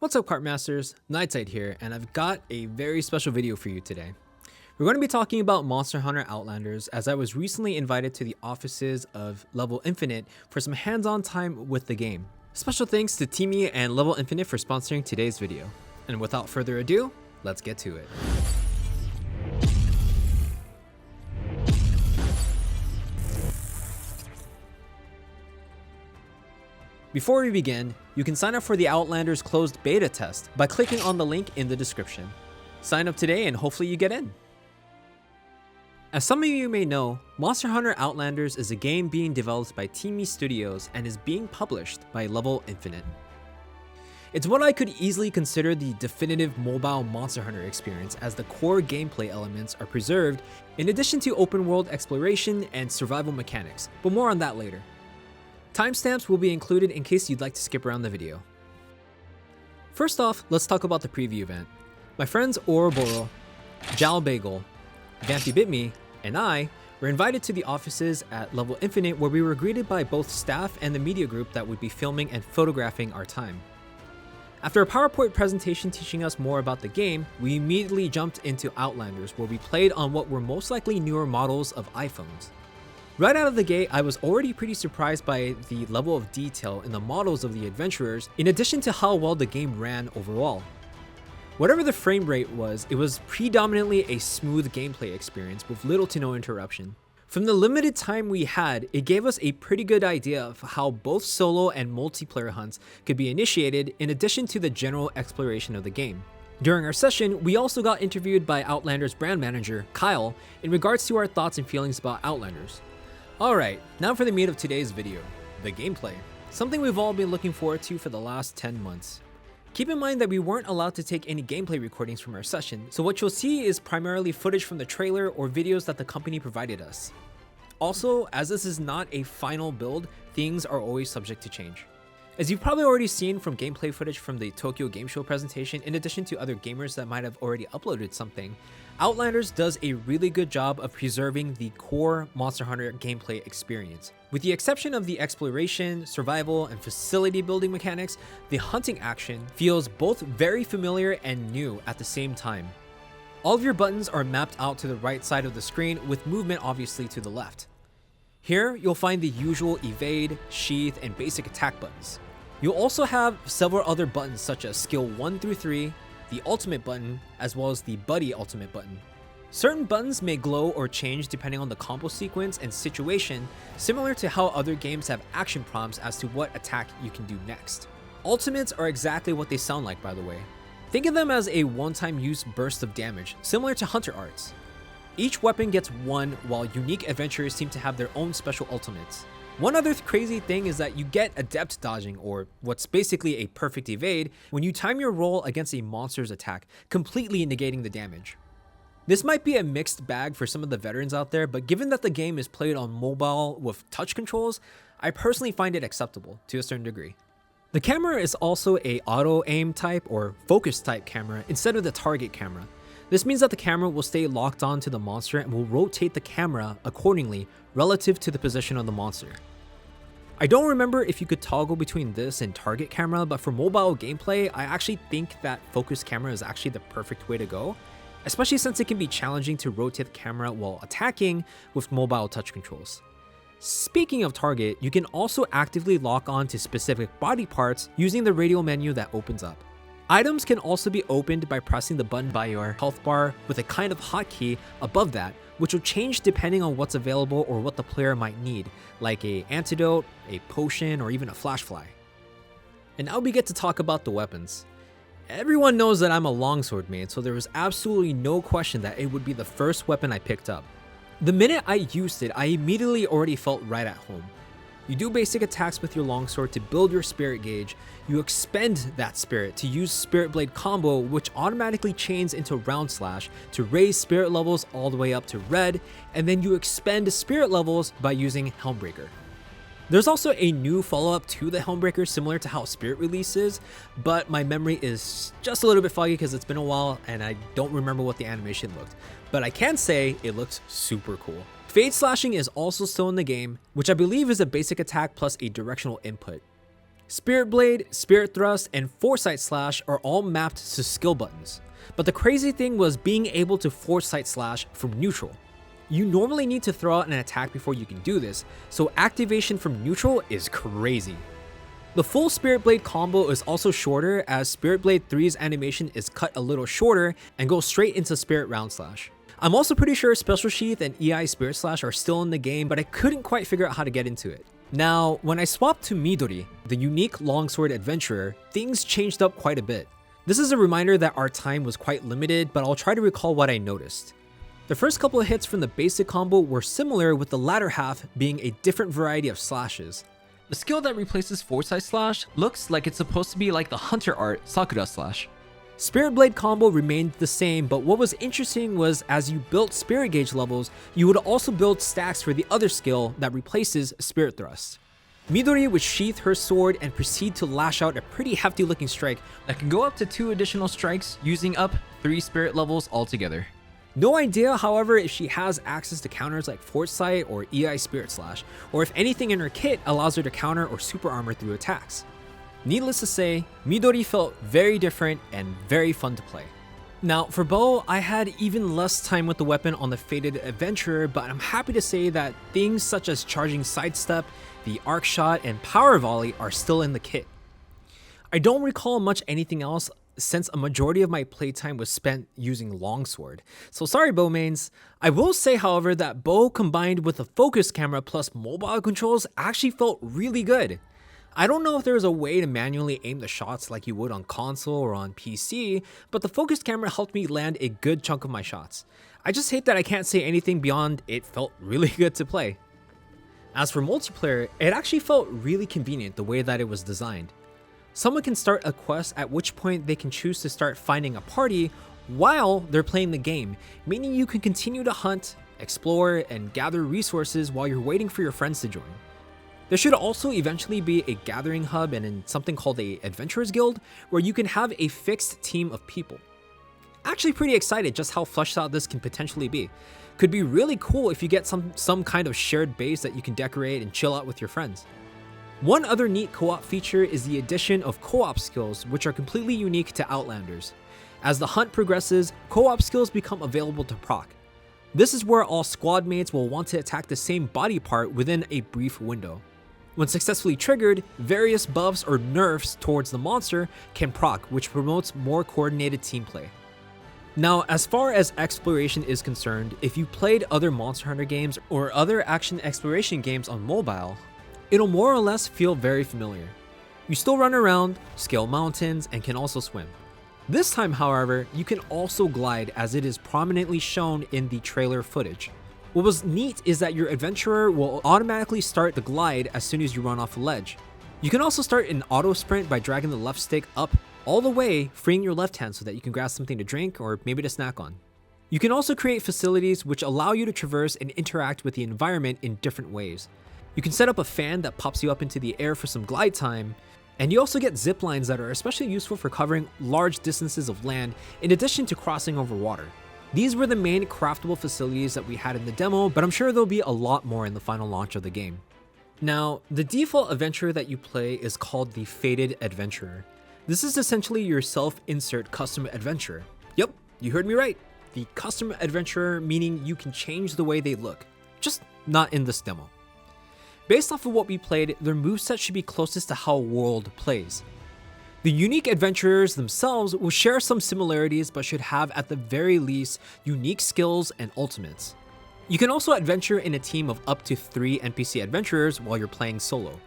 What's up, Cartmasters? Nightside here, and I've got a very special video for you today. We're going to be talking about Monster Hunter Outlanders, as I was recently invited to the offices of Level Infinite for some hands-on time with the game. Special thanks to Teamy and Level Infinite for sponsoring today's video. And without further ado, let's get to it. Before we begin, you can sign up for the Outlanders closed beta test by clicking on the link in the description. Sign up today and hopefully you get in. As some of you may know, Monster Hunter Outlanders is a game being developed by Teamy Studios and is being published by Level Infinite. It's what I could easily consider the definitive mobile Monster Hunter experience, as the core gameplay elements are preserved in addition to open world exploration and survival mechanics, but more on that later. Timestamps will be included in case you'd like to skip around the video. First off, let's talk about the preview event. My friends Ouroboros, Jal Bagel, Vampy Bitme, and I were invited to the offices at Level Infinite, where we were greeted by both staff and the media group that would be filming and photographing our time. After a PowerPoint presentation teaching us more about the game, we immediately jumped into Outlanders, where we played on what were most likely newer models of iPhones. Right out of the gate, I was already pretty surprised by the level of detail in the models of the adventurers, in addition to how well the game ran overall. Whatever the frame rate was, it was predominantly a smooth gameplay experience with little to no interruption. From the limited time we had, it gave us a pretty good idea of how both solo and multiplayer hunts could be initiated, in addition to the general exploration of the game. During our session, we also got interviewed by Outlanders brand manager, Kyle, in regards to our thoughts and feelings about Outlanders. Alright, now for the meat of today's video, the gameplay. Something we've all been looking forward to for the last 10 months. Keep in mind that we weren't allowed to take any gameplay recordings from our session, so what you'll see is primarily footage from the trailer or videos that the company provided us. Also, as this is not a final build, things are always subject to change. As you've probably already seen from gameplay footage from the Tokyo Game Show presentation, in addition to other gamers that might have already uploaded something, Outlanders does a really good job of preserving the core Monster Hunter gameplay experience. With the exception of the exploration, survival, and facility building mechanics, the hunting action feels both very familiar and new at the same time. All of your buttons are mapped out to the right side of the screen, with movement obviously to the left. Here, you'll find the usual evade, sheath, and basic attack buttons. You'll also have several other buttons such as skill 1 through 3, the ultimate button, as well as the buddy ultimate button. Certain buttons may glow or change depending on the combo sequence and situation, similar to how other games have action prompts as to what attack you can do next. Ultimates are exactly what they sound like, by the way. Think of them as a one-time use burst of damage, similar to Hunter Arts. Each weapon gets one, while unique adventurers seem to have their own special ultimates. One other crazy thing is that you get adept dodging, or what's basically a perfect evade, when you time your roll against a monster's attack, completely negating the damage. This might be a mixed bag for some of the veterans out there, but given that the game is played on mobile with touch controls, I personally find it acceptable to a certain degree. The camera is also a auto aim type or focus type camera instead of the target camera. This means that the camera will stay locked on to the monster and will rotate the camera accordingly relative to the position of the monster. I don't remember if you could toggle between this and target camera, but for mobile gameplay, I actually think that focus camera is actually the perfect way to go, especially since it can be challenging to rotate the camera while attacking with mobile touch controls. Speaking of target, you can also actively lock on to specific body parts using the radial menu that opens up. Items can also be opened by pressing the button by your health bar with a kind of hotkey above that, which will change depending on what's available or what the player might need, like an antidote, a potion, or even a flashfly. And now we get to talk about the weapons. Everyone knows that I'm a longsword main, so there was absolutely no question that it would be the first weapon I picked up. The minute I used it, I immediately already felt right at home. You do basic attacks with your longsword to build your spirit gauge, you expend that spirit to use Spirit Blade combo, which automatically chains into Round Slash to raise spirit levels all the way up to red, and then you expend spirit levels by using Helmbreaker. There's also a new follow-up to the Helmbreaker similar to how Spirit releases, but my memory is just a little bit foggy because it's been a while and I don't remember what the animation looked. But I can say it looks super cool. Fade slashing is also still in the game, which I believe is a basic attack plus a directional input. Spirit Blade, Spirit Thrust, and Foresight Slash are all mapped to skill buttons. But the crazy thing was being able to Foresight Slash from neutral. You normally need to throw out an attack before you can do this, so activation from neutral is crazy. The full Spirit Blade combo is also shorter, as Spirit Blade 3's animation is cut a little shorter and goes straight into Spirit Round Slash. I'm also pretty sure Special Sheath and EI Spirit Slash are still in the game, but I couldn't quite figure out how to get into it. Now, when I swapped to Midori, the unique longsword adventurer, things changed up quite a bit. This is a reminder that our time was quite limited, but I'll try to recall what I noticed. The first couple of hits from the basic combo were similar, with the latter half being a different variety of slashes. The skill that replaces Foresight Slash looks like it's supposed to be like the Hunter art Sakura Slash. Spirit Blade combo remained the same, but what was interesting was as you built Spirit Gauge levels, you would also build stacks for the other skill that replaces Spirit Thrust. Midori would sheath her sword and proceed to lash out a pretty hefty looking strike that can go up to 2 additional strikes, using up 3 spirit levels altogether. No idea, however, if she has access to counters like Foresight or EI Spirit Slash, or if anything in her kit allows her to counter or super armor through attacks. Needless to say, Midori felt very different and very fun to play. Now, for bow, I had even less time with the weapon on the Fated Adventurer, but I'm happy to say that things such as charging sidestep, the arc shot, and power volley are still in the kit. I don't recall much anything else since a majority of my playtime was spent using longsword. So sorry, bow mains. I will say, however, that bow combined with a focus camera plus mobile controls actually felt really good. I don't know if there's a way to manually aim the shots like you would on console or on PC, but the focus camera helped me land a good chunk of my shots. I just hate that I can't say anything beyond it felt really good to play. As for multiplayer, it actually felt really convenient the way that it was designed. Someone can start a quest, at which point they can choose to start finding a party while they're playing the game, meaning you can continue to hunt, explore, and gather resources while you're waiting for your friends to join. There should also eventually be a gathering hub and in something called a Adventurers Guild, where you can have a fixed team of people. Actually pretty excited just how fleshed out this can potentially be. Could be really cool if you get some kind of shared base that you can decorate and chill out with your friends. One other neat co-op feature is the addition of co-op skills, which are completely unique to Outlanders. As the hunt progresses, co-op skills become available to proc. This is where all squad mates will want to attack the same body part within a brief window. When successfully triggered, various buffs or nerfs towards the monster can proc, which promotes more coordinated team play. Now, as far as exploration is concerned, if you played other Monster Hunter games or other action exploration games on mobile, it'll more or less feel very familiar. You still run around, scale mountains, and can also swim. This time, however, you can also glide, as it is prominently shown in the trailer footage. What was neat is that your adventurer will automatically start the glide as soon as you run off a ledge. You can also start an auto sprint by dragging the left stick up all the way, freeing your left hand so that you can grab something to drink or maybe to snack on. You can also create facilities which allow you to traverse and interact with the environment in different ways. You can set up a fan that pops you up into the air for some glide time, and you also get zip lines that are especially useful for covering large distances of land in addition to crossing over water. These were the main craftable facilities that we had in the demo, but I'm sure there'll be a lot more in the final launch of the game. Now, the default adventurer that you play is called the Fated Adventurer. This is essentially your self-insert custom adventurer. Yep, you heard me right. The custom adventurer, meaning you can change the way they look, just not in this demo. Based off of what we played, their moveset should be closest to how World plays. The unique adventurers themselves will share some similarities, but should have at the very least unique skills and ultimates. You can also adventure in a team of up to 3 NPC adventurers while you're playing solo.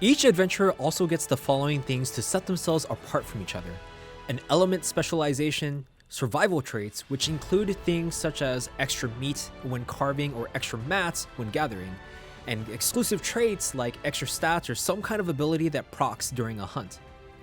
Each adventurer also gets the following things to set themselves apart from each other: an element specialization, survival traits, which include things such as extra meat when carving or extra mats when gathering, and exclusive traits like extra stats or some kind of ability that procs during a hunt.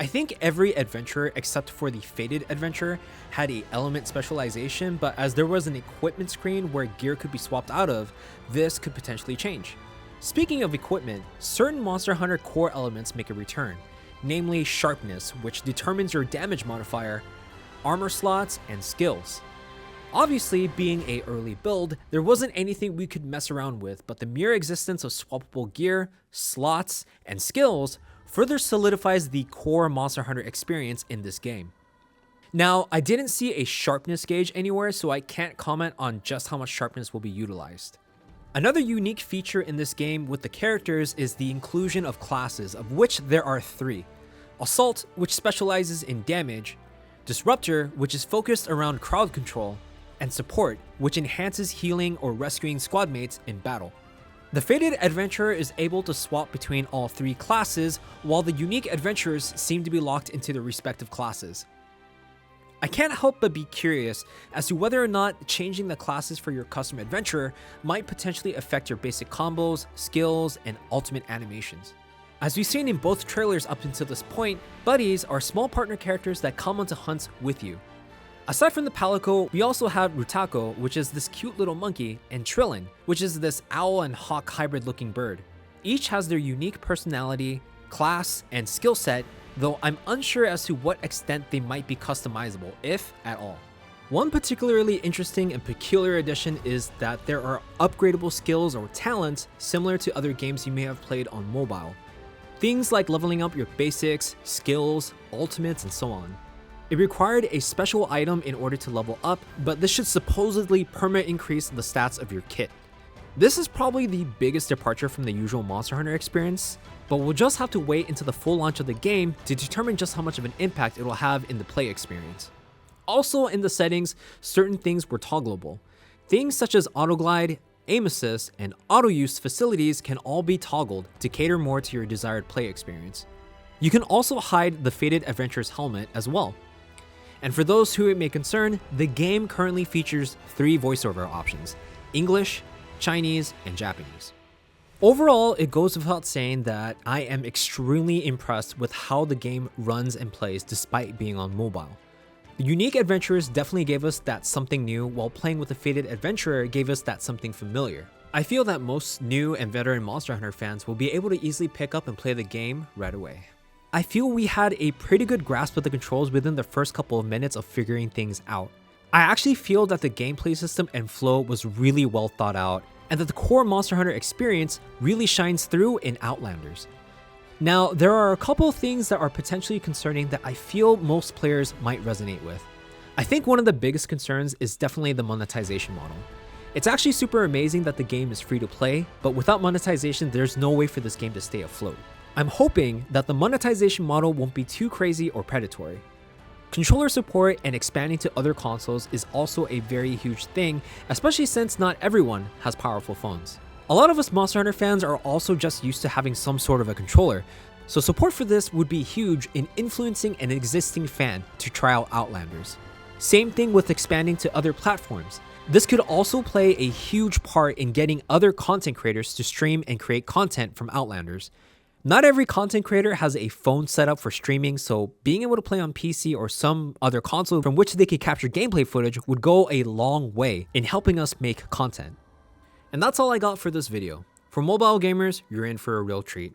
I think every adventurer except for the Fated Adventurer had a element specialization, but as there was an equipment screen where gear could be swapped out of, this could potentially change. Speaking of equipment, certain Monster Hunter core elements make a return, namely sharpness, which determines your damage modifier, armor slots, and skills. Obviously, being a early build, there wasn't anything we could mess around with, but the mere existence of swappable gear, slots, and skills further solidifies the core Monster Hunter experience in this game. Now, I didn't see a sharpness gauge anywhere, so I can't comment on just how much sharpness will be utilized. Another unique feature in this game with the characters is the inclusion of classes, of which there are 3. Assault, which specializes in damage, Disruptor, which is focused around crowd control, and Support, which enhances healing or rescuing squad mates in battle. The Fated Adventurer is able to swap between all 3 classes, while the Unique Adventurers seem to be locked into their respective classes. I can't help but be curious as to whether or not changing the classes for your custom adventurer might potentially affect your basic combos, skills, and ultimate animations. As we've seen in both trailers up until this point, buddies are small partner characters that come onto hunts with you. Aside from the Palico, we also have Rutako, which is this cute little monkey, and Trillin, which is this owl and hawk hybrid looking bird. Each has their unique personality, class, and skill set, though I'm unsure as to what extent they might be customizable, if at all. One particularly interesting and peculiar addition is that there are upgradable skills or talents similar to other games you may have played on mobile. Things like leveling up your basics, skills, ultimates, and so on. It required a special item in order to level up, but this should supposedly permanently increase the stats of your kit. This is probably the biggest departure from the usual Monster Hunter experience, but we'll just have to wait until the full launch of the game to determine just how much of an impact it will have in the play experience. Also in the settings, certain things were toggleable. Things such as autoglide, aim assist, and auto use facilities can all be toggled to cater more to your desired play experience. You can also hide the Fated Adventurer's helmet as well. And for those who it may concern, the game currently features 3 voiceover options: English, Chinese, and Japanese. Overall, it goes without saying that I am extremely impressed with how the game runs and plays despite being on mobile. The Unique Adventurers definitely gave us that something new, while playing with the Fated Adventurer gave us that something familiar. I feel that most new and veteran Monster Hunter fans will be able to easily pick up and play the game right away. I feel we had a pretty good grasp of the controls within the first couple of minutes of figuring things out. I actually feel that the gameplay system and flow was really well thought out, and that the core Monster Hunter experience really shines through in Outlanders. Now, there are a couple of things that are potentially concerning that I feel most players might resonate with. I think one of the biggest concerns is definitely the monetization model. It's actually super amazing that the game is free to play, but without monetization, there's no way for this game to stay afloat. I'm hoping that the monetization model won't be too crazy or predatory. Controller support and expanding to other consoles is also a very huge thing, especially since not everyone has powerful phones. A lot of us Monster Hunter fans are also just used to having some sort of a controller, so support for this would be huge in influencing an existing fan to try out Outlanders. Same thing with expanding to other platforms. This could also play a huge part in getting other content creators to stream and create content from Outlanders. Not every content creator has a phone set up for streaming, so being able to play on PC or some other console from which they could capture gameplay footage would go a long way in helping us make content. And that's all I got for this video. For mobile gamers, you're in for a real treat.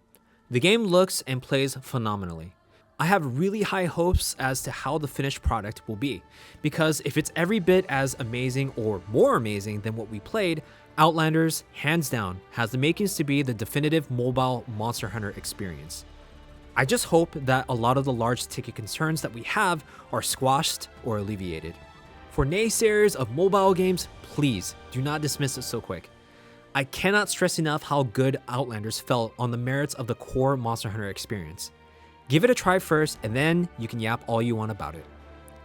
The game looks and plays phenomenally. I have really high hopes as to how the finished product will be, because if it's every bit as amazing or more amazing than what we played, Outlanders, hands down, has the makings to be the definitive mobile Monster Hunter experience. I just hope that a lot of the large ticket concerns that we have are squashed or alleviated. For naysayers of mobile games, please do not dismiss it so quick. I cannot stress enough how good Outlanders felt on the merits of the core Monster Hunter experience. Give it a try first, and then you can yap all you want about it.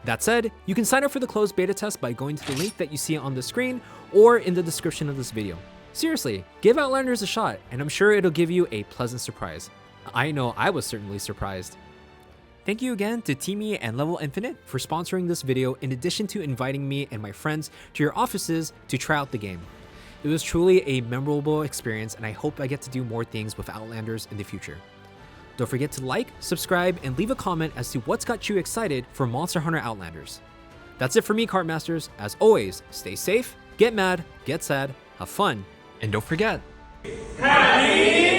That said, you can sign up for the closed beta test by going to the link that you see on the screen or in the description of this video. Seriously, give Outlanders a shot, and I'm sure it'll give you a pleasant surprise. I know I was certainly surprised. Thank you again to Teamy and Level Infinite for sponsoring this video, in addition to inviting me and my friends to your offices to try out the game. It was truly a memorable experience, and I hope I get to do more things with Outlanders in the future. Don't forget to like, subscribe, and leave a comment as to what's got you excited for Monster Hunter Outlanders. That's it for me, Cartmasters. As always, stay safe, get mad, get sad, have fun, and don't forget, happy